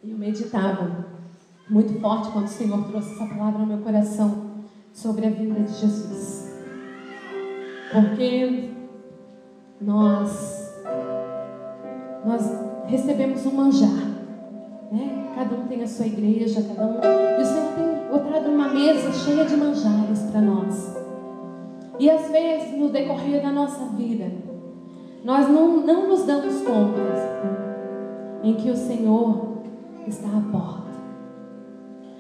E eu meditava muito forte quando o Senhor trouxe essa palavra ao meu coração sobre a vinda de Jesus. Porque nós recebemos um manjar, né? Cada um tem a sua igreja, cada um. E o Senhor tem botado uma mesa cheia de manjares para nós. E às vezes, no decorrer da nossa vida, nós não nos damos conta em que o Senhor está à porta.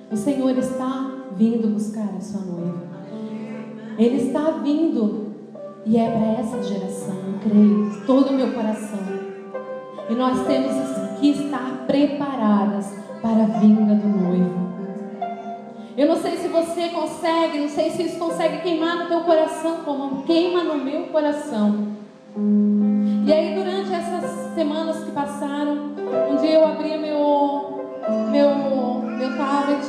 O Senhor está vindo buscar a sua noiva. Ele está vindo, e é para essa geração, eu creio, de todo o meu coração. E nós temos que estar preparadas para a vinda do noivo. Eu não sei se você consegue, não sei se isso consegue queimar no teu coração, como queima no meu coração. E aí, durante essas semanas que passaram, um dia eu abri meu tablet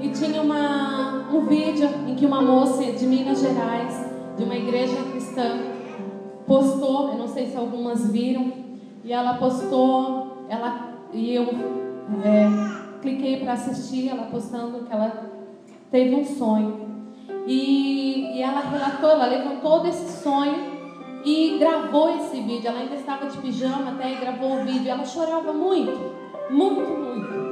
e tinha um vídeo em que uma moça de Minas Gerais, de uma igreja cristã, postou, eu não sei se algumas viram, e ela postou, e eu cliquei para assistir, ela postando que ela teve um sonho. E ela relatou, ela levantou desse sonho e gravou esse vídeo. Ela ainda estava de pijama até e gravou o vídeo. Ela chorava muito, muito, muito.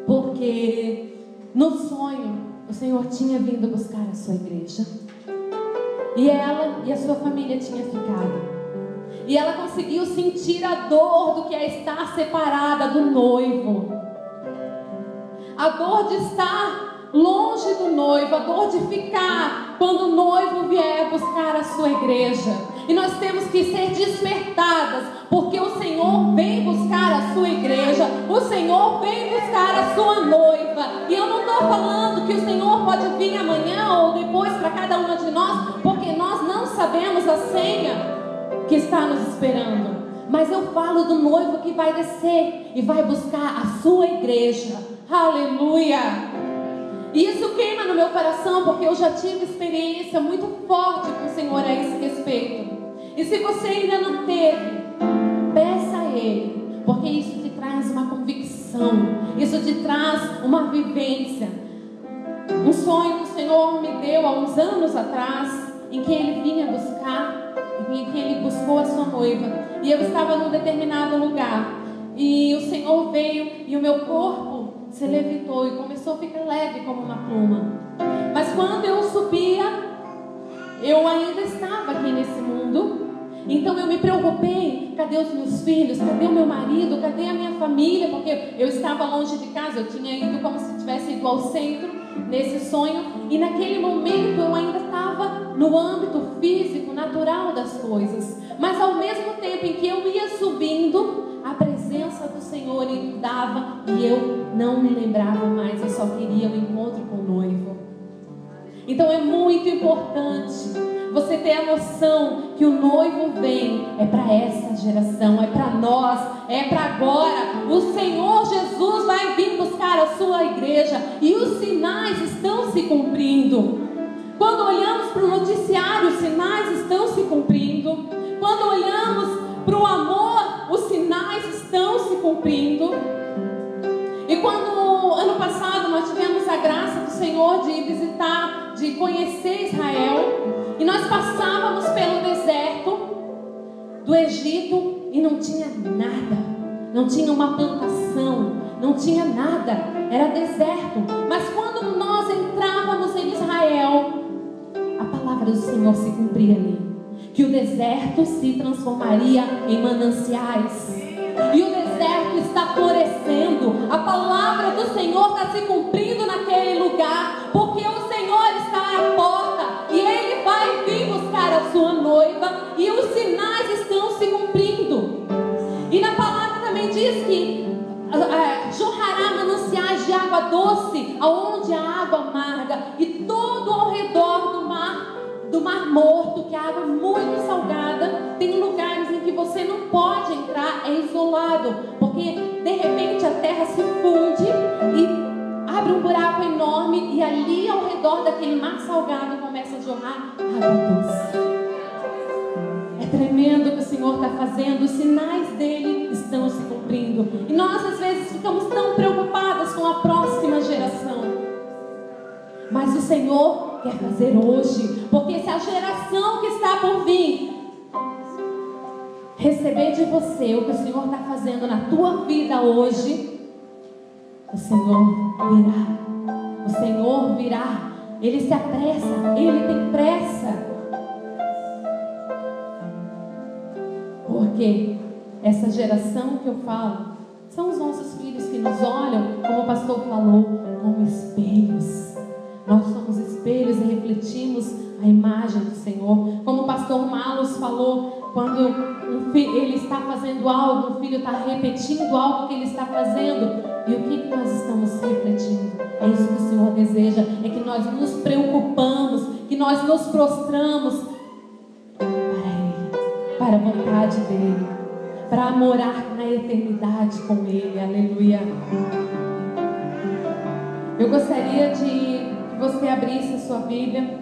Porque no sonho o Senhor tinha vindo buscar a sua igreja. E ela e a sua família tinham ficado. E ela conseguiu sentir a dor do que é estar separada do noivo. A dor de estar longe do noivo, a dor de ficar quando o noivo vier buscar a sua igreja. E nós temos que ser despertadas, porque o Senhor vem buscar a sua igreja, o Senhor vem buscar a sua noiva. E eu não estou falando que o Senhor pode vir amanhã ou depois para cada uma de nós, porque nós não sabemos a senha que está nos esperando. Mas eu falo do noivo que vai descer e vai buscar a sua igreja. Aleluia! E isso queima no meu coração, porque eu já tive experiência muito forte com o Senhor a esse respeito. E se você ainda não teve, peça a Ele, porque isso te traz uma convicção, isso te traz uma vivência. Um sonho que o Senhor me deu há uns anos atrás, em que Ele vinha buscar, em que Ele buscou a sua noiva. E eu estava num determinado lugar, e o Senhor veio, e o meu corpo se levitou e começou a ficar leve como uma pluma. Mas quando eu subia, eu ainda estava aqui nesse mundo. Então eu me preocupei: cadê os meus filhos? Cadê o meu marido? Cadê a minha família? Porque eu estava longe de casa. Eu tinha ido como se tivesse ido ao centro nesse sonho. E naquele momento eu ainda estava no âmbito físico, natural das coisas. Mas ao mesmo tempo em que eu ia subindo, a presença do Senhor inundava e eu não me lembrava mais. Eu só queria o encontro com o noivo. Então é muito importante você ter a noção que o noivo vem, é para essa geração, é para nós, é para agora. O Senhor Jesus vai vir buscar a sua igreja e os sinais estão se cumprindo. Quando olhamos para o noticiário, os sinais estão se cumprindo. Quando olhamos para o amor, os sinais estão se cumprindo. E quando ano passado nós tivemos a graça do Senhor de visitar, de conhecer Israel, e nós passávamos pelo deserto do Egito e não tinha nada, não tinha uma plantação, não tinha nada, era deserto. Mas quando nós entrávamos em Israel, a palavra do Senhor se cumpria ali, que o deserto se transformaria em mananciais. E o deserto está florescendo. A palavra do Senhor está se cumprindo naquele lugar, porque o Senhor está à porta e Ele vai vir buscar a sua noiva, e os sinais estão se cumprindo. E na palavra também diz que jorrará mananciais de água doce, aonde a água amarga, e todo ao redor do mar morto, que a água é muito salgada. Tem lugares em que você não pode entrar, é isolado, porque de repente a terra se funde e abre um buraco enorme, e ali ao redor daquele mar salgado começa a jorrar água doce. É tremendo o que o Senhor está fazendo. Os sinais dele estão estão se cumprindo. E nós às vezes ficamos tão preocupadas com a próxima geração. Mas o Senhor quer fazer hoje, porque se a geração que está por vir receber de você o que o Senhor está fazendo na tua vida hoje, o Senhor virá. O Senhor virá. Ele se apressa, Ele tem pressa. Porque essa geração que eu falo são os nossos filhos que nos olham, como o pastor falou, como espelhos. Nós somos espelhos e refletimos a imagem do Senhor. Como o pastor Malus falou, quando ele está fazendo algo, um filho está repetindo algo que ele está fazendo. E o que nós estamos refletindo? É isso que o Senhor deseja, é que nós nos preocupamos, que nós nos prostramos para Ele, para a vontade dEle, para morar na eternidade com Ele. Aleluia. Eu gostaria de que você abrisse a sua Bíblia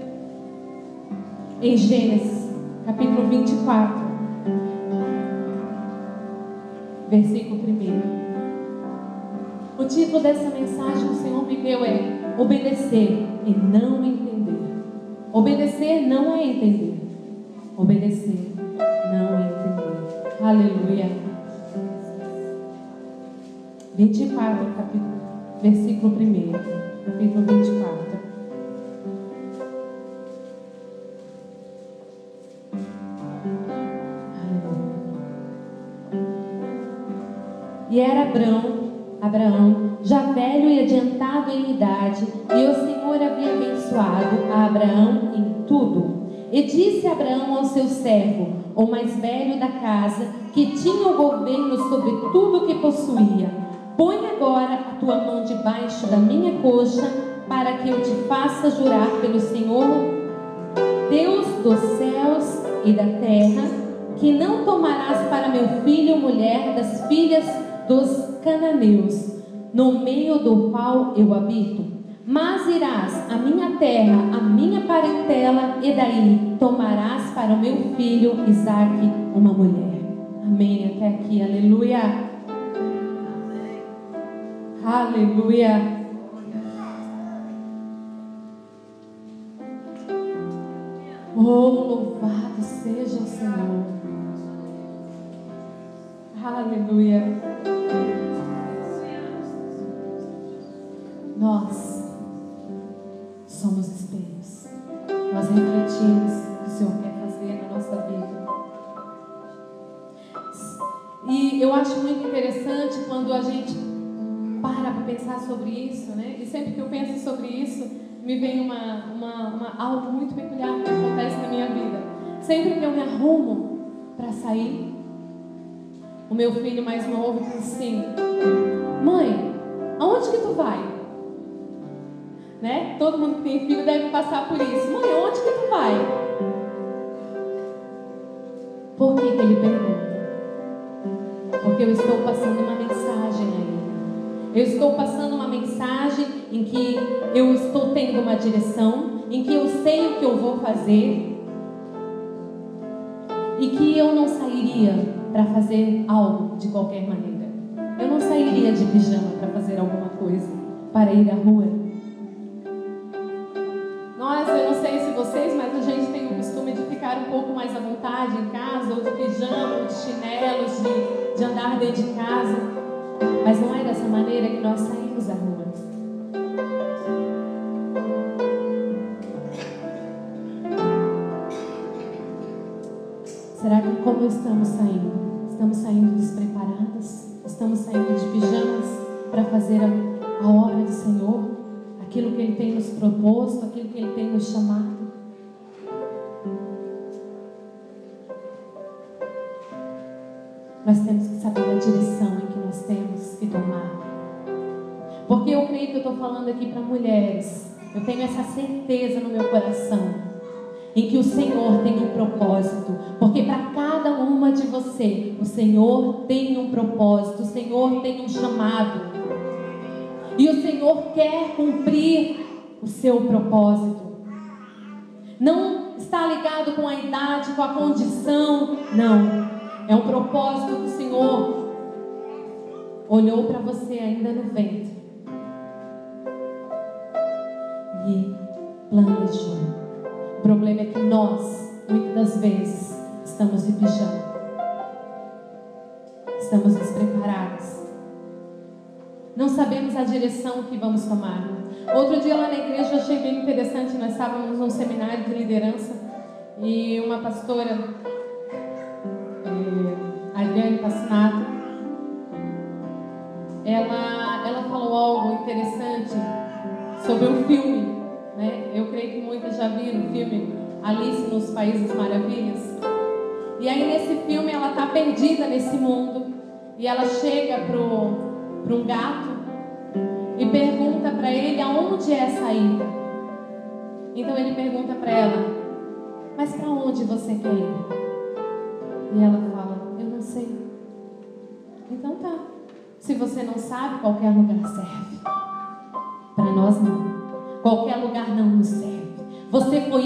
em Gênesis, capítulo 24, versículo 1. O título dessa mensagem que o Senhor me deu é Obedecer e não entender. Obedecer não é entender. Obedecer não é entender. Aleluia. 24, capítulo, versículo 1. Capítulo 24. E era Abraão, já velho e adiantado em idade, e o Senhor havia abençoado a Abraão em tudo. E disse Abraão ao seu servo, o mais velho da casa, que tinha o governo sobre tudo o que possuía: põe agora a tua mão debaixo da minha coxa, para que eu te faça jurar pelo Senhor, Deus dos céus e da terra, que não tomarás para meu filho mulher das filhas dos cananeus, no meio do qual eu habito, mas irás à minha terra, à minha parentela, e daí tomarás para o meu filho Isaque uma mulher. Amém, até aqui, aleluia. Amém. Aleluia. Oh, louvado seja o Senhor. Aleluia. Nós somos espelhos. Nós refletimos o que o Senhor quer fazer na nossa vida. E eu acho muito interessante quando a gente para pensar sobre isso, né? E sempre que eu penso sobre isso, me vem algo muito peculiar que acontece na minha vida. Sempre que eu me arrumo para sair, o meu filho mais novo diz assim: mãe, aonde que tu vai? Né? Todo mundo que tem filho deve passar por isso. Mãe, onde que tu vai? Por que ele pergunta? Porque eu estou passando uma mensagem a ele. Eu estou passando uma mensagem em que eu estou tendo uma direção, em que eu sei o que eu vou fazer, e que eu não sairia para fazer algo de qualquer maneira. Eu não sairia de pijama para fazer alguma coisa, para ir à rua. Eu não sei se vocês, mas a gente tem o costume de ficar um pouco mais à vontade em casa, ou de pijama, ou de chinelos, de andar dentro de casa. Mas não é dessa maneira que nós saímos à rua. Será que como estamos saindo? Estamos saindo despreparadas? Estamos saindo de pijamas para fazer a obra do Senhor? Aquilo que Ele tem nos proposto, aquilo que Ele tem nos chamado. Nós temos que saber a direção em que nós temos que tomar. Porque eu creio que eu estou falando aqui para mulheres. Eu tenho essa certeza no meu coração, em que o Senhor tem um propósito. Porque para cada uma de você, o Senhor tem um propósito, o Senhor tem um chamado. E o Senhor quer cumprir o seu propósito. Não está ligado com a idade, com a condição. Não. É um propósito do Senhor olhou para você ainda no ventre e planejou. O problema é que nós, muitas das vezes, estamos de pijama, estamos despreparados, não sabemos a direção que vamos tomar. Outro dia lá na igreja eu achei bem interessante. Nós estávamos num seminário de liderança e uma pastora, Adriane Passinato, ela falou algo interessante sobre um filme, né? Eu creio que muitas já viram o filme Alice nos Países Maravilhas. E aí nesse filme ela está perdida nesse mundo e ela chega para um gato e pergunta para ele aonde é a saída. Então ele pergunta para ela: mas para onde você quer ir? E ela fala: eu não sei. Então tá, se você não sabe, qualquer lugar serve. Para nós não, qualquer lugar não nos serve. Você foi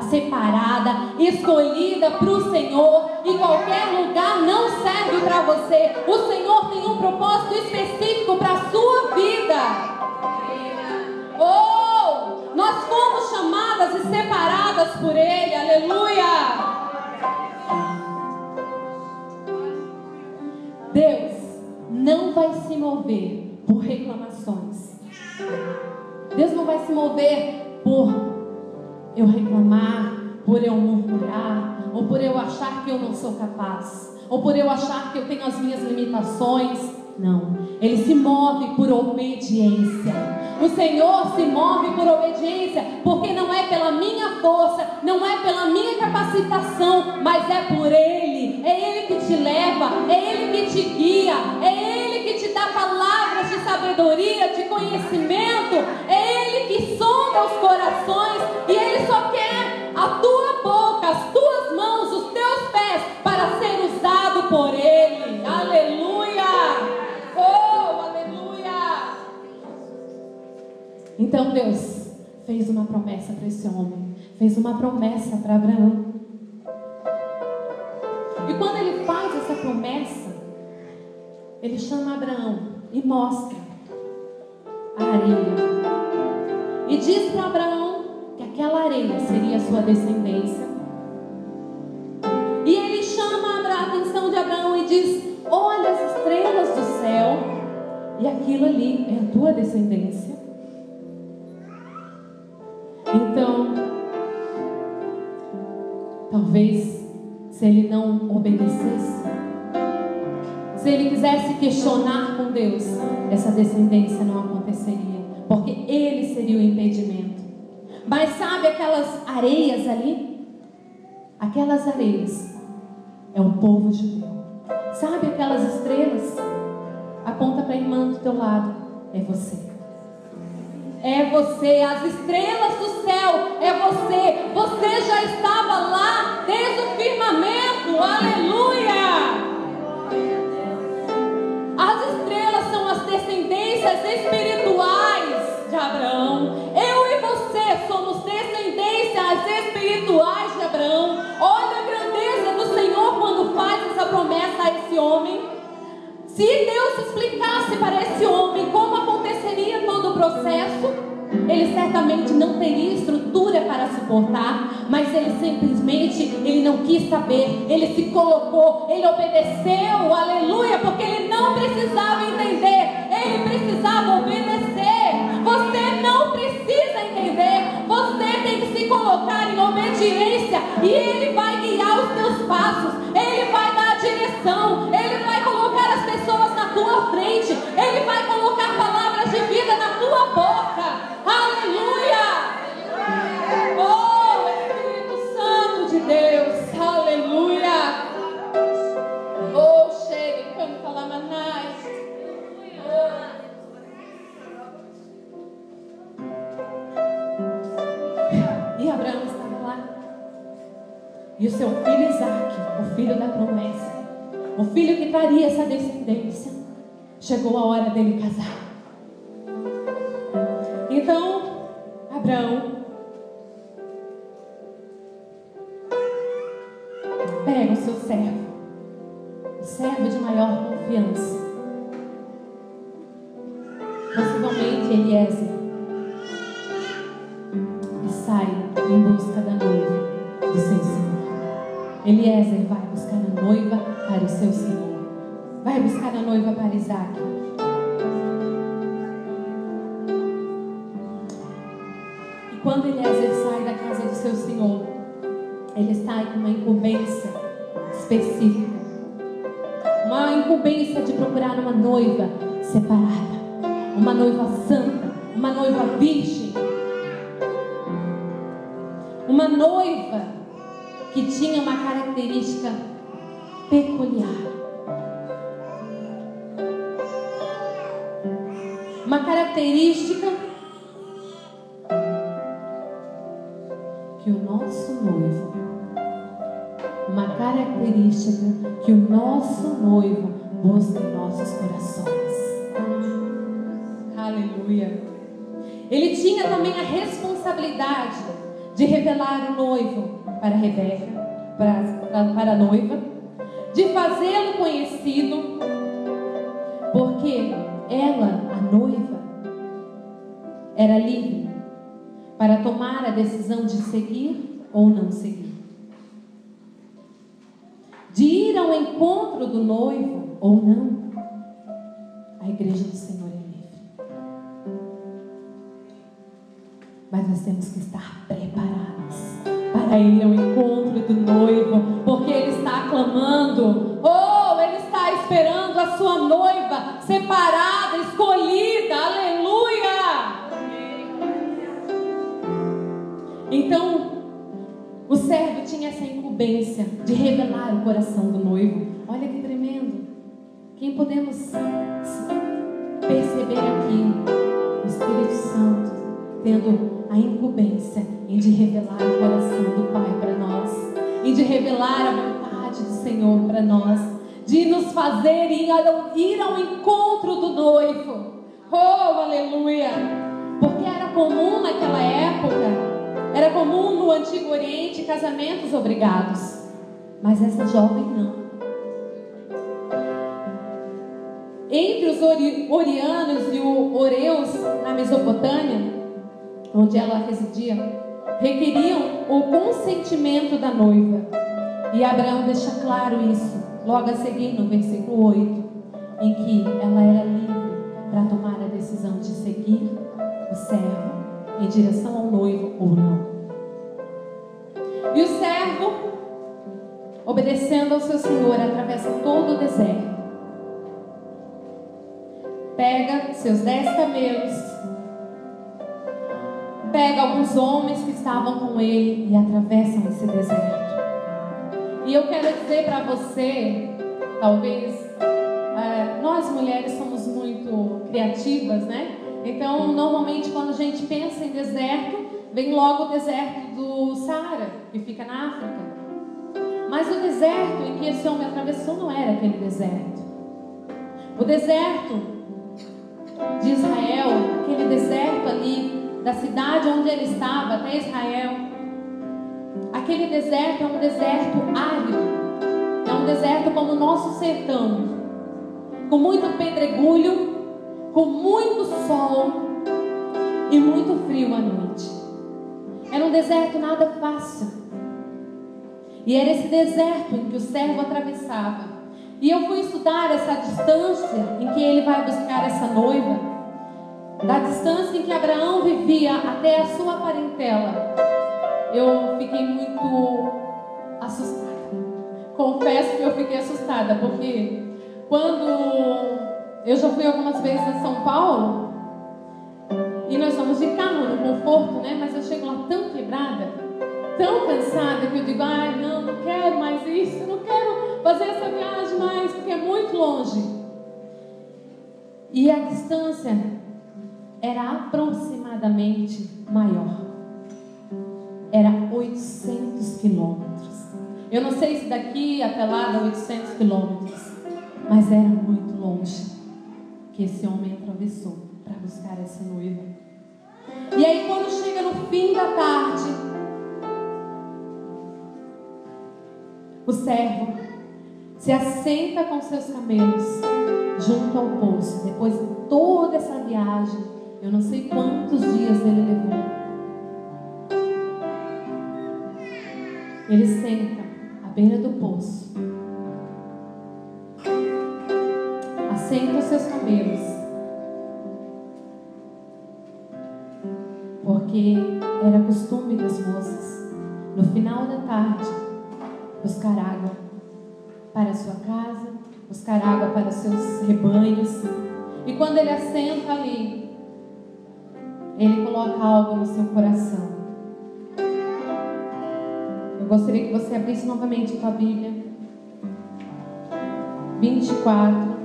separada, escolhida para o Senhor, e qualquer lugar não serve para você. O Senhor tem um propósito específico para a sua vida. Oh, nós fomos chamadas e separadas por Ele. Aleluia. Deus não vai se mover por reclamações. Deus não vai se mover por eu reclamar, por eu murmurar, ou por eu achar que eu não sou capaz, ou por eu achar que eu tenho as minhas limitações. Não, Ele se move por obediência. O Senhor se move por obediência, porque não é pela minha força, não é pela minha capacitação, mas é por Ele. É Ele que te leva, é Ele que te guia, é Ele que te dá palavras de sabedoria, de conhecimento, é Ele que sonda os corações, e Ele só quer a tua boca, as tuas mãos, os teus pés, para ser usado por Ele. Aleluia! Oh, aleluia! Então Deus fez uma promessa para esse homem, fez uma promessa para Abraão. E quando Ele faz essa promessa, Ele chama Abraão e mostra a areia. E diz para Abraão que aquela areia seria a sua descendência. E Ele chama a atenção de Abraão e diz: olha as estrelas do céu, e aquilo ali é a tua descendência. Então, talvez, se ele não obedecesse, se ele quisesse questionar com Deus, essa descendência não aconteceria, porque ele seria o impedimento. Mas sabe aquelas areias ali? Aquelas areias é o povo judeu. Sabe aquelas estrelas? Aponta para a irmã do teu lado. É você. É você. As estrelas do céu é você. Você já estava lá desde o firmamento. Aleluia! As estrelas são as descendências espirituais de Abraão. Eu e você somos descendências espirituais de Abraão. Olha a grandeza do Senhor quando faz essa promessa a esse homem. Se Deus explicasse para esse homem como aconteceria todo o processo, ele certamente não teria estrutura para suportar, mas ele simplesmente, não quis saber, ele se colocou, ele obedeceu, aleluia, porque ele não precisava entender, ele precisava obedecer. Você não precisa entender, você tem que se colocar em obediência, e ele vai guiar os teus passos, ele vai dar a direção, ele vai colocar as pessoas na tua frente, ele vai colocar palavras de vida na tua boca. Aleluia! Oh, Espírito Santo de Deus, aleluia! Oh, chega, vamos falar mais. E Abraão estava lá, e o seu filho Isaque, o filho da promessa, o filho que traria essa descendência, chegou a hora dele casar. Então, Abraão pega o seu servo, o servo de maior confiança, possivelmente Eliezer, e sai em busca da noiva do seu Senhor. Eliezer vai buscar a noiva para o seu Senhor. Vai buscar a noiva para Isaac. E quando Eliezer sai da casa do seu Senhor, ele sai com uma incumbência específica. Uma incumbência de procurar uma noiva separada, uma noiva santa, uma noiva virgem, uma noiva que tinha uma característica peculiar, uma característica que o nosso noivo, uma característica que o nosso noivo busca em nossos corações. Aleluia. Ele tinha também a responsabilidade de revelar o noivo para Rebeca, para a noiva, de fazê-lo conhecido, porque ela, a noiva, era livre para tomar a decisão de seguir ou não seguir, de ir ao encontro do noivo ou não. A igreja do Senhor é livre, mas nós temos que estar preparados para ir ao encontro do noivo, porque Ele está aclamando, Ele está esperando a sua noiva separada, escolhida. Aleluia! Então, o servo tinha essa incumbência de revelar o coração do noivo. Olha que tremendo. Quem podemos perceber aqui? O Espírito Santo tendo a incumbência em de revelar o coração do Pai para nós, em de revelar a vontade do Senhor para nós, de nos fazer ir ao encontro do noivo. Oh, aleluia! Porque era comum naquela época, era comum no Antigo Oriente casamentos obrigados, mas essa jovem não. Entre os orianos e os oreus na Mesopotâmia, onde ela residia, requeriam o consentimento da noiva. E Abraão deixa claro isso logo a seguir no versículo 8, em que ela era livre para tomar a decisão de seguir o servo em direção ao noivo ou não. E o servo, obedecendo ao seu Senhor, atravessa todo o deserto, pega seus 10 camelos, pega alguns homens que estavam com ele e atravessam esse deserto. E eu quero dizer para você, talvez nós mulheres somos muito criativas, né? Então, normalmente, quando a gente pensa em deserto, vem logo o deserto do Saara, que fica na África. Mas o deserto em que esse homem atravessou não era aquele deserto. O deserto de Israel, aquele deserto ali, da cidade onde ele estava até Israel, aquele deserto é um deserto árido, é um deserto como o nosso sertão, com muito pedregulho, com muito sol e muito frio à noite. Era um deserto nada fácil. E era esse deserto em que o servo atravessava. E eu fui estudar essa distância em que ele vai buscar essa noiva, da distância em que Abraão vivia até a sua parentela. Eu fiquei muito assustada. Confesso que eu fiquei assustada, porque quando eu já fui algumas vezes a São Paulo, e nós vamos de carro no conforto, né? Mas eu chego lá tão quebrada, tão cansada, que eu digo, não quero mais isso, não quero fazer essa viagem mais, porque é muito longe. E a distância era aproximadamente maior. Era 800 quilômetros. Eu não sei se daqui até lá dá 800 quilômetros, mas era muito longe que esse homem atravessou para buscar essa noiva. E aí, quando chega no fim da tarde, o servo se assenta com seus camelos junto ao poço. Depois de toda essa viagem, eu não sei quantos dias ele levou, ele senta à beira do poço, assenta os seus camelos, porque era costume das moças, no final da tarde, buscar água para a sua casa, buscar água para os seus rebanhos. E quando ele assenta ali, ele coloca algo no seu coração. Eu gostaria que você abrisse novamente a tua Bíblia. 24,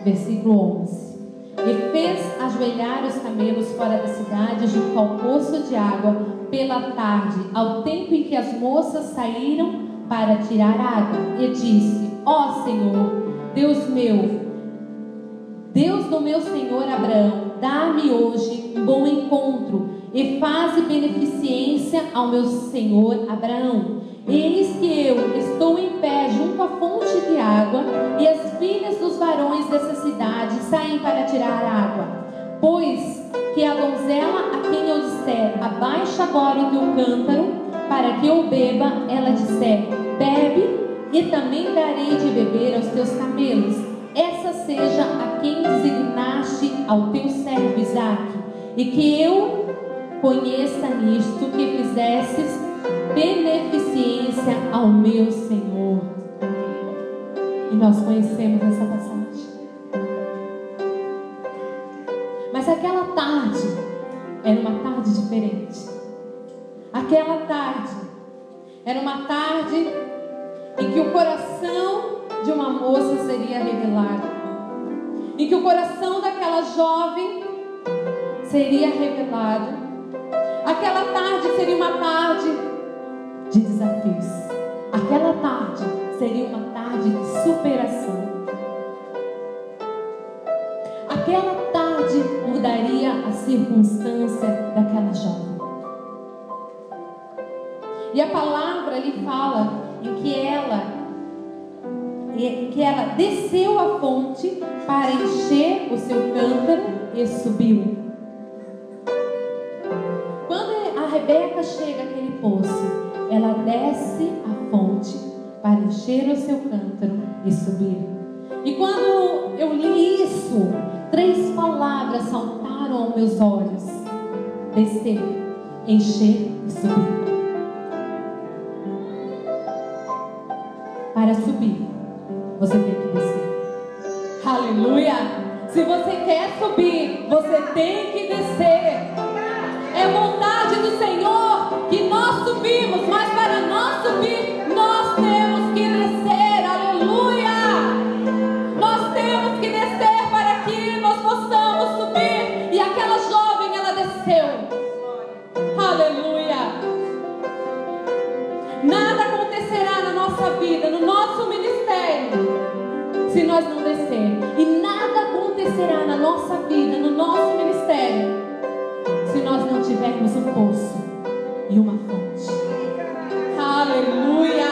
versículo 11. E fez ajoelhar os camelos fora da cidade, junto ao poço de água, pela tarde, ao tempo em que as moças saíram para tirar água. E disse: ó Senhor, Deus meu, Deus do meu senhor Abraão, dá-me hoje um bom encontro e faze beneficência ao meu senhor Abraão. Eis que eu estou em pé junto à fonte de água, e as filhas dos varões dessa cidade saem para tirar água. Pois que a donzela a quem eu disser: abaixa agora o teu cântaro, para que eu beba, ela disser: bebe, e também darei de beber aos teus camelos. Essa seja a quem designaste ao teu servo Isaque, e que eu conheça nisto que fizesses beneficência ao meu Senhor. E nós conhecemos essa passagem. Mas aquela tarde era uma tarde diferente. Aquela tarde era uma tarde em que o coração de uma moça seria revelado, em que o coração daquela jovem seria revelado. Aquela tarde seria uma tarde de desafios. Aquela tarde seria uma tarde de superação. Aquela tarde mudaria a circunstância daquela jovem. E a palavra ali fala em que ela desceu a fonte para encher o seu cântaro e subiu. Quando a Rebeca chega àquele poço, ela desce a fonte para encher o seu cântaro e subir. E quando eu li isso, 3 palavras saltaram aos meus olhos: descer, encher e subir. Para subir, você tem que descer. Aleluia! Se você quer subir, você tem que descer. É vontade do Senhor que nós subimos, mas para nós subir, nós temos que descer. Aleluia! Nós temos que descer para que nós possamos subir. E aquela jovem, ela desceu. Aleluia! Nada acontecerá na nossa vida, no nosso ministério, se nós não descermos. E nada acontecerá na nossa vida, no nosso ministério, se nós não tivermos um poço e uma fonte. Aleluia!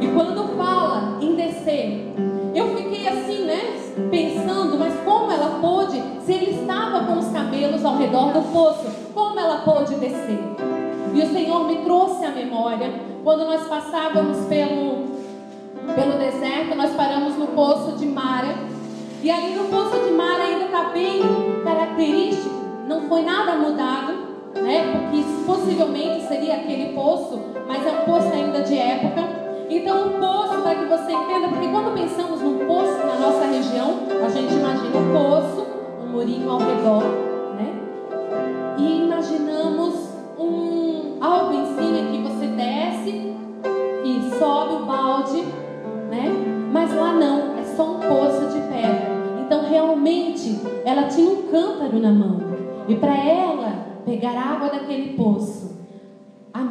E quando fala em descer, eu fiquei assim, pensando, mas como ela pôde, se ele estava com os camelos ao redor do poço, como ela pôde descer? E o Senhor me trouxe à memória, quando nós passávamos pelo deserto, nós paramos no poço de Mara. E ali no poço de Mara ainda está bem característico, não foi nada mudado, porque possivelmente seria aquele poço, mas é um poço ainda de época. Então o poço, para que você entenda, porque quando pensamos num poço na nossa região, a gente imagina um poço, um murinho ao redor, e imaginamos algo em cima que você desce e sobe o balde, mas lá não, é só um poço de pedra. Então realmente ela tinha um cântaro na mão, e para ela pegar água daquele poço,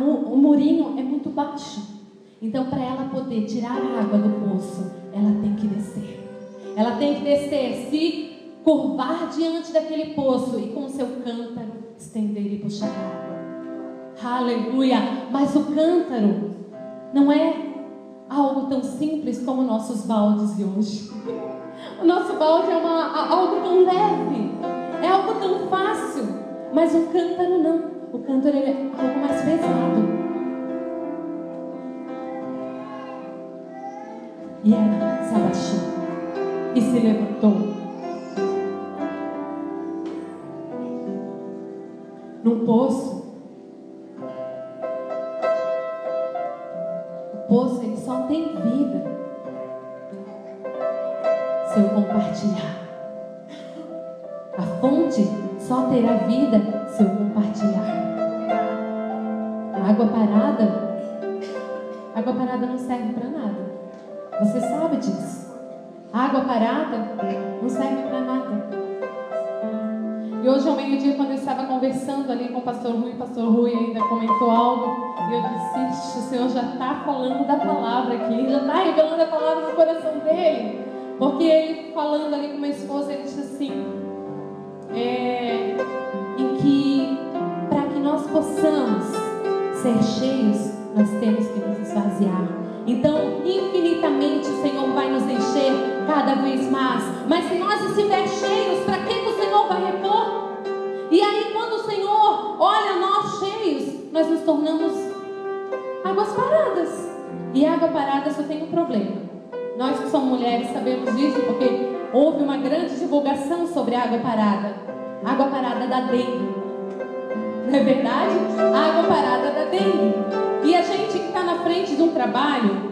o murinho é muito baixo. Então para ela poder tirar a água do poço, ela tem que descer. Ela tem que descer, se curvar diante daquele poço e com o seu cântaro estender e puxar a água. Aleluia! Mas o cântaro não é algo tão simples como nossos baldes de hoje. O nosso balde é algo tão leve, é algo tão fácil, mas o cântaro não. O cântaro é algo mais pesado. E ela se abaixou e se levantou. Num poço, o poço ele só tem vida se eu compartilhar. A fonte só terá vida se eu compartilhar. A água parada não serve para nada. Você sabe disso. A água parada não serve para nada. E hoje ao meio-dia, quando eu estava conversando ali com o pastor Rui ainda comentou algo, e eu disse: o Senhor já está falando da palavra aqui, já está revelando a palavra no coração dele. Porque ele falando ali com minha esposa, ele disse assim, em que para que nós possamos ser cheios, nós temos que nos esvaziar. Então, infinitamente o Senhor vai nos encher cada vez mais. Mas se nós estivermos cheios, para que o Senhor vai repor? E aí, quando o Senhor olha nós cheios, nós nos tornamos águas paradas. E água parada só tem um problema. Nós que somos mulheres sabemos disso, porque houve uma grande divulgação sobre a água parada. A água parada da dengue. Não é verdade? A água parada da dengue. E a gente que está na frente de um trabalho,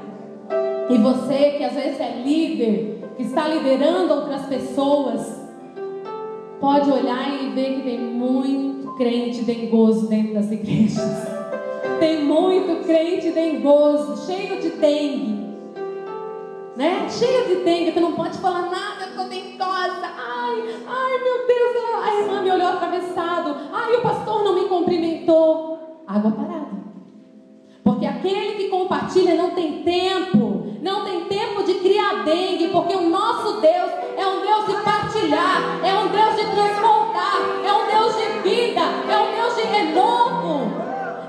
e você que às vezes é líder, que está liderando outras pessoas, pode olhar e ver que tem muito crente dengoso dentro das igrejas. Tem muito crente dengoso, cheio de dengue, né? Cheio de dengue, tu não pode falar nada, eu estou dengosa. Ai meu Deus, a irmã me olhou atravessado. Ai, o pastor não me cumprimentou. Água parada. Porque aquele que compartilha não tem tempo de criar dengue, porque o nosso Deus é um Deus de partilhar, é um Deus de transformar, é um Deus de vida, é um Deus de renovo.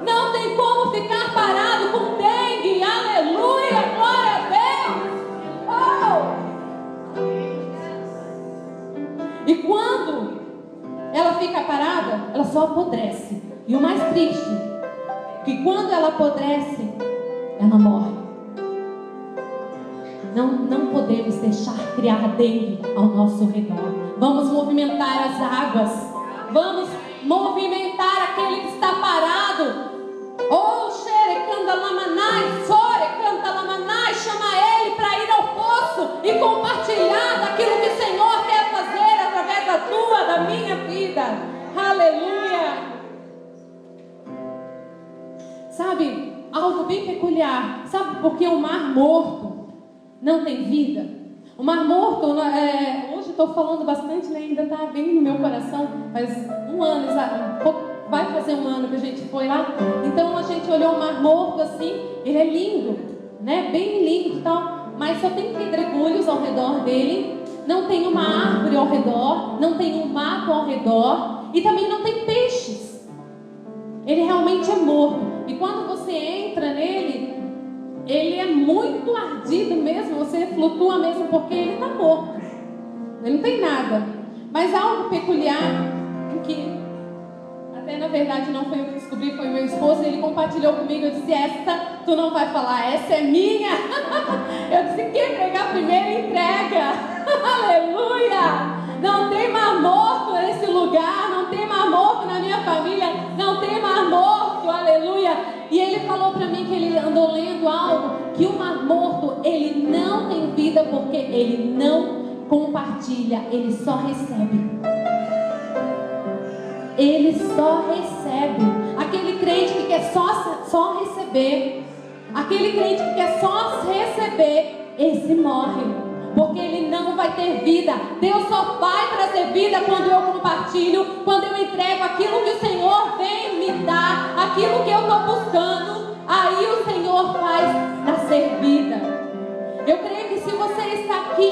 Não tem como ficar parado com dengue. Aleluia, glória a Deus. E quando ela fica parada, ela só apodrece. E o mais triste, que quando ela apodrece, ela morre. Não podemos deixar criar dengue ao nosso redor. Vamos movimentar as águas. Vamos movimentar aquele que está parado. Oh, xerecanda lamanai, sorecanda lamanai. Chama ele para ir ao poço e compartilhar daquilo que o Senhor quer fazer através da tua, da minha vida. Aleluia. Sabe, algo bem peculiar. Sabe por que o Mar Morto não tem vida? O Mar Morto, hoje estou falando bastante, né? Ainda está bem no meu coração. Faz um ano, vai fazer um ano que a gente foi lá. Então a gente olhou o Mar Morto assim, ele é lindo, né? Bem lindo e tal, mas só tem pedregulhos ao redor dele, não tem uma árvore ao redor, não tem um mato ao redor e também não tem peixes. Ele realmente é morto. E quando você entra nele, ele é muito ardido mesmo, você flutua mesmo, porque ele está morto. Ele não tem nada. Mas algo peculiar, que até na verdade não foi eu que descobri, foi meu esposo, ele compartilhou comigo, eu disse: essa tu não vai falar, essa é minha. Eu disse: quem pregar primeiro entrega. Aleluia. Não tem mar morto nesse lugar, não tem mar morto na minha família, não tem mar morto, aleluia. E ele falou para mim que ele andou lendo algo, que o Mar Morto, ele não tem vida porque ele não compartilha, ele só recebe. Ele só recebe. Aquele crente que quer só receber, aquele crente que quer só receber, esse morre. Porque ele não vai ter vida. Deus só vai trazer vida quando eu compartilho, quando eu entrego aquilo que o Senhor vem me dar, aquilo que eu estou buscando. Aí o Senhor faz nascer vida. Eu creio que se você está aqui,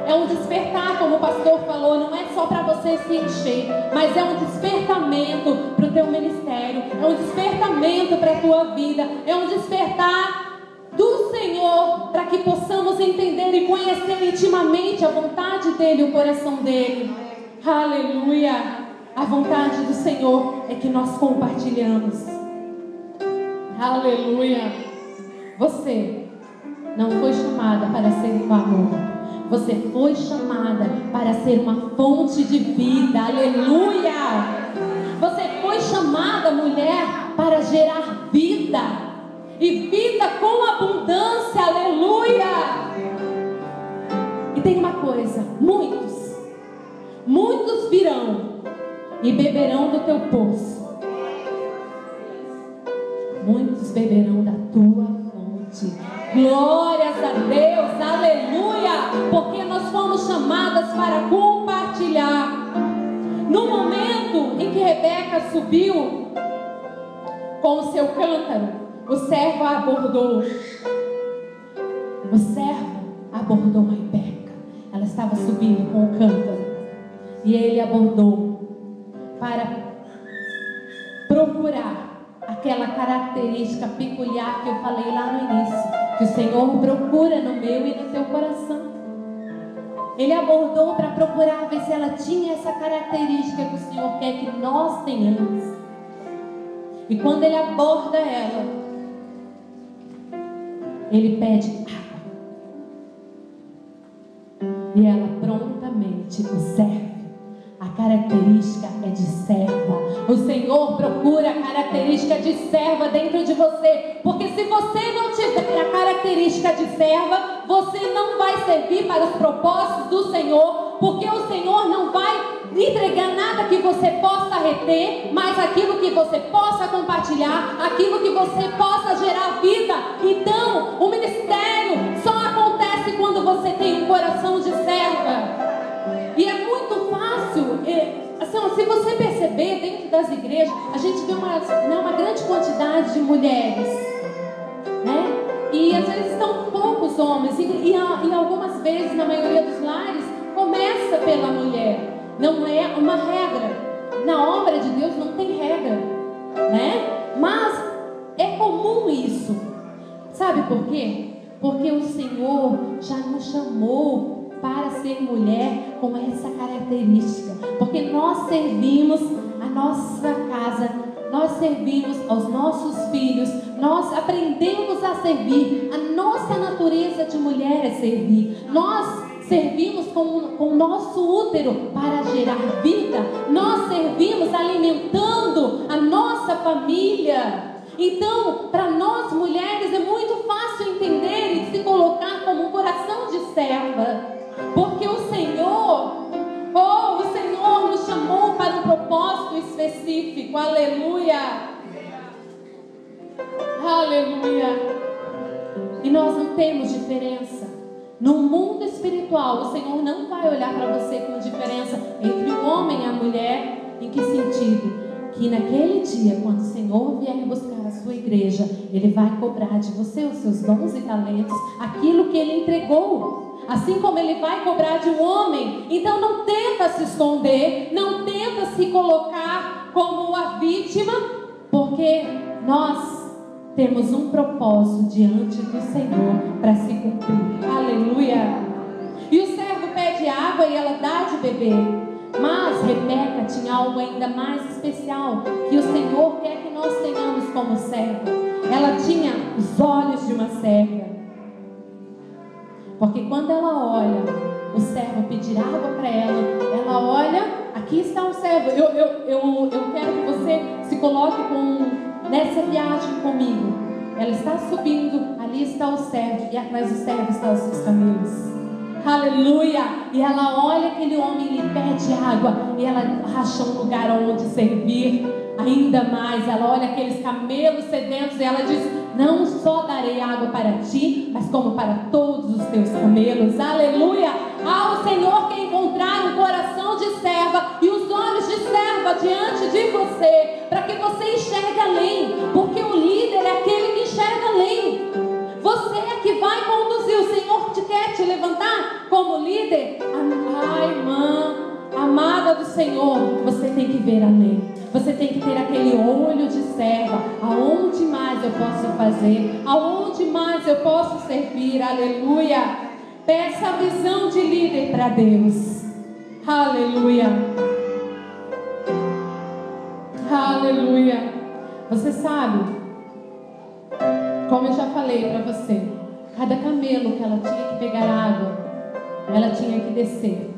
é um despertar, como o pastor falou, não é só para você se encher, mas é um despertamento para o teu ministério, é um despertamento para a tua vida, é um despertar e conhecer intimamente a vontade dEle, o coração dEle. Aleluia! A vontade do Senhor é que nós compartilhamos. Aleluia! Você não foi chamada para ser um amor. Você foi chamada para ser uma fonte de vida. Aleluia! Você foi chamada, mulher, para gerar vida. E vida com abundância. Aleluia! E tem uma coisa: muitos virão e beberão do teu poço. Muitos beberão da tua fonte. Glórias a Deus, aleluia, porque nós fomos chamadas para compartilhar. No momento em que Rebeca subiu com o seu cântaro, o servo a abordou. O servo abordou Rebeca. Ela estava subindo com o cântaro e ele abordou para procurar aquela característica peculiar que eu falei lá no início, que o Senhor procura no meu e no teu coração. Ele abordou para procurar ver se ela tinha essa característica que o Senhor quer que nós tenhamos. E quando ele aborda ela, ele pede água. E ela prontamente o serve. A característica é de serva. O Senhor procura a característica de serva dentro de você. Porque se você não tiver a característica de serva, você não vai servir para os propósitos do Senhor. Porque o Senhor não vai entregar nada que você possa reter, mas aquilo que você possa compartilhar, aquilo que você possa gerar vida. Então, o ministério só acontece quando você tem um coração de serva. E é muito fácil, assim, se você perceber, dentro das igrejas, a gente vê uma grande quantidade de mulheres, né? E às vezes estão poucos homens, e algumas vezes, na maioria dos lares, começa pela mulher. Não é uma regra. Na obra de Deus não tem regra, né? Mas é comum isso. Sabe por quê? Porque o Senhor já nos chamou para ser mulher com essa característica. Porque nós servimos a nossa casa, nós servimos aos nossos filhos, nós aprendemos a servir. A nossa natureza de mulher é servir. Nós servimos com o nosso útero para gerar vida. Nós servimos alimentando a nossa família. Então, para nós mulheres é muito fácil entender e se colocar como um coração de serva. Porque o Senhor nos chamou para um propósito específico. Aleluia. Aleluia. E nós não temos diferença. No mundo espiritual, o Senhor não vai olhar para você com diferença entre o homem e a mulher. Em que sentido? Que naquele dia, quando o Senhor vier buscar a sua igreja, Ele vai cobrar de você os seus dons e talentos, aquilo que Ele entregou. Assim como Ele vai cobrar de um homem. Então não tenta se esconder, não tenta se colocar como a vítima, porque nós temos um propósito diante do Senhor para se cumprir. Aleluia. E o servo pede água e ela dá de beber. Mas Rebeca tinha algo ainda mais especial que o Senhor quer que nós tenhamos como serva. Ela tinha os olhos de uma serva. Porque quando ela olha o servo pedir água para ela olha, aqui está um servo. Eu quero que você se coloque nessa viagem comigo. Ela está subindo, ali está o servo, e atrás do servo estão os seus camelos. Aleluia! E ela olha aquele homem e lhe pede água, e ela acha um lugar onde servir ainda mais. Ela olha aqueles camelos sedentos e ela diz: não só darei água para ti, mas como para todos os teus camelos. Aleluia! O Senhor quer encontrar um coração de serva e os olhos de serva diante de você, para que você enxergue além, porque o líder é aquele que enxerga além. Você é que vai conduzir. O Senhor quer te levantar como líder. Irmã amada do Senhor, você tem que ver além. Você tem que ter aquele olho de serva. Aonde mais eu posso fazer? Aonde mais eu posso servir? Aleluia. Peça a visão de líder para Deus. Aleluia. Aleluia. Você sabe, como eu já falei para você, cada camelo que ela tinha que pegar água, ela tinha que descer.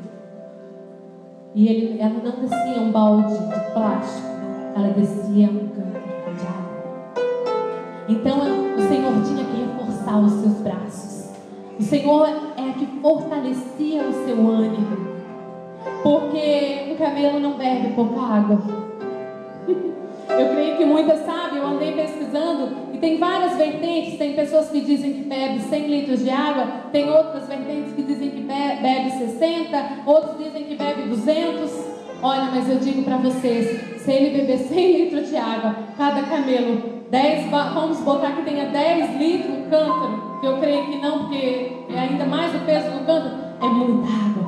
E ela não descia um balde de plástico, ela descia um cântaro de água. Então o Senhor tinha que reforçar os seus braços. O Senhor é que fortalecia o seu ânimo. Porque um camelo não bebe pouca água. Eu creio que muitas sabem, eu andei pesquisando e tem várias vertentes. Tem pessoas que dizem que bebe 100 litros de água, tem outras vertentes que dizem que bebe 60, outros dizem que bebe 200. Olha, mas eu digo para vocês, se ele beber 100 litros de água, cada camelo, 10, vamos botar que tenha 10 litros um cântaro, que eu creio que não, porque é ainda mais o peso do cântaro, é muita água.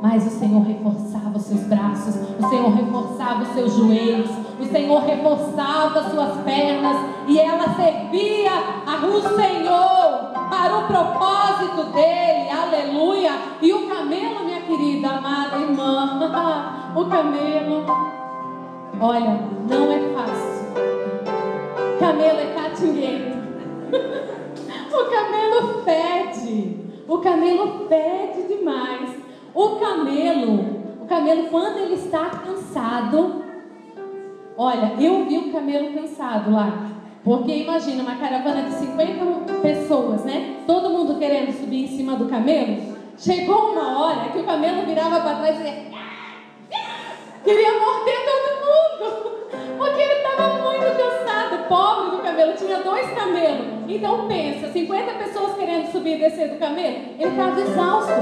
Mas o Senhor reforçava os seus braços, o Senhor reforçava os seus joelhos, o Senhor reforçava as suas pernas, e ela servia ao Senhor para o propósito dele, aleluia. E o camelo, minha querida, amada irmã, o camelo, olha, não é fácil. Camelo é catinguento. O camelo fede demais. O camelo quando ele está cansado, olha, eu vi um camelo cansado lá, porque imagina uma caravana de 50 pessoas, né? Todo mundo querendo subir em cima do camelo. Chegou uma hora que o camelo virava para trás e queria morder todo mundo, porque ele estava muito cansado. Pobre do camelo, tinha 2 camelos. Então pensa, 50 pessoas querendo subir e descer do camelo, ele estava exausto.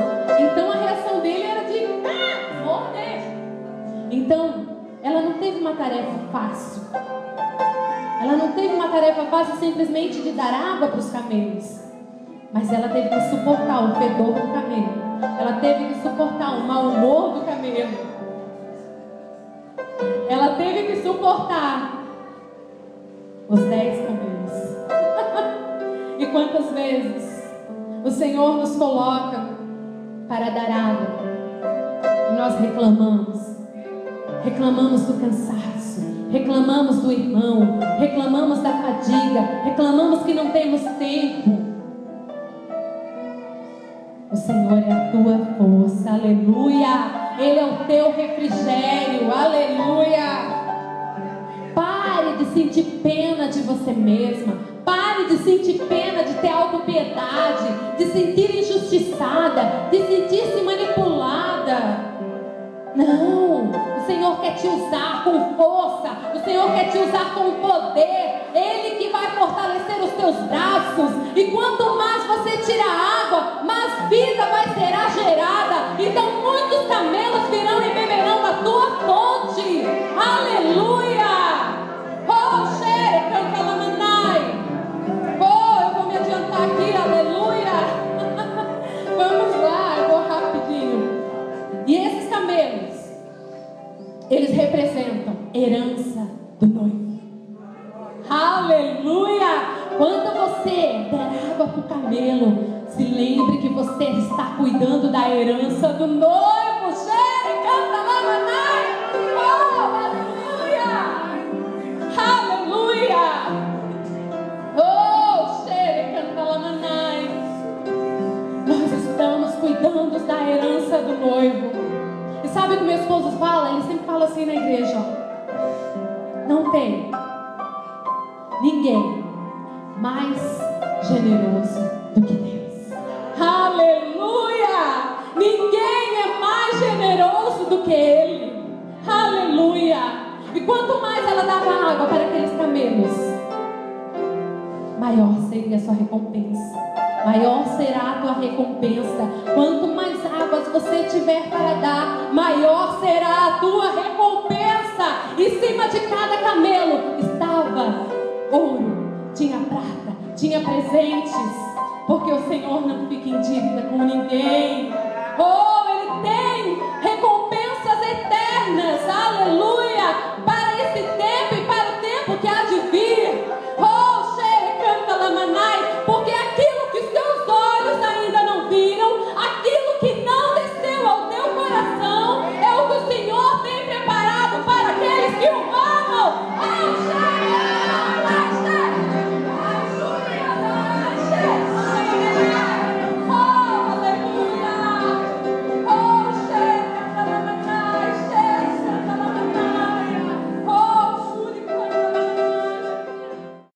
Então a reação dele era de morder. Então ela não teve uma tarefa fácil. Ela não teve uma tarefa fácil simplesmente de dar água para os camelos, mas ela teve que suportar o fedor do camelo. Ela teve que suportar o mau humor do camelo. Ela teve que suportar os 10 camelos. E quantas vezes o Senhor nos coloca para dar água e nós reclamamos do cansaço, reclamamos do irmão, reclamamos da fadiga, reclamamos que não temos tempo. O Senhor é a tua força, aleluia. Ele é o teu refrigério, aleluia. Pare de sentir pena de você mesma. Pare de sentir pena de ter autopiedade, de sentir injustiçada, de sentir-se manipulada. Não, o Senhor quer te usar com força, o Senhor quer te usar com poder. Ele que vai fortalecer os teus braços. E quanto mais você tira água, mais vida vai ser gerada. Então muitos camelos virão e beberão da tua fonte. Aleluia. Oh, xere, cancalamanai. Oh, eu vou me adiantar aqui, aleluia. Vamos lá, eu vou rapidinho. E esses camelos, eles representam herança do noivo. Aleluia. Quando você der água para o camelo, se lembre que você está cuidando da herança do noivo. Xere, canta lá, manai. Oh, aleluia. Aleluia. Oh, xere, canta lá, manai. Nós estamos cuidando da herança do noivo. E sabe o que meu esposo fala? Ele sempre fala assim na igreja, ó. Não tem ninguém mais generoso do que Deus. Aleluia! Ninguém é mais generoso do que Ele. Aleluia! E quanto mais ela dava água para aqueles camelos, maior seria a sua recompensa. Maior será a tua recompensa. Quanto mais águas você tiver para dar, maior será a tua recompensa. Em cima de cada camelo estava ouro, tinha prata, tinha presentes, porque o Senhor não fica em dívida com ninguém. Oh!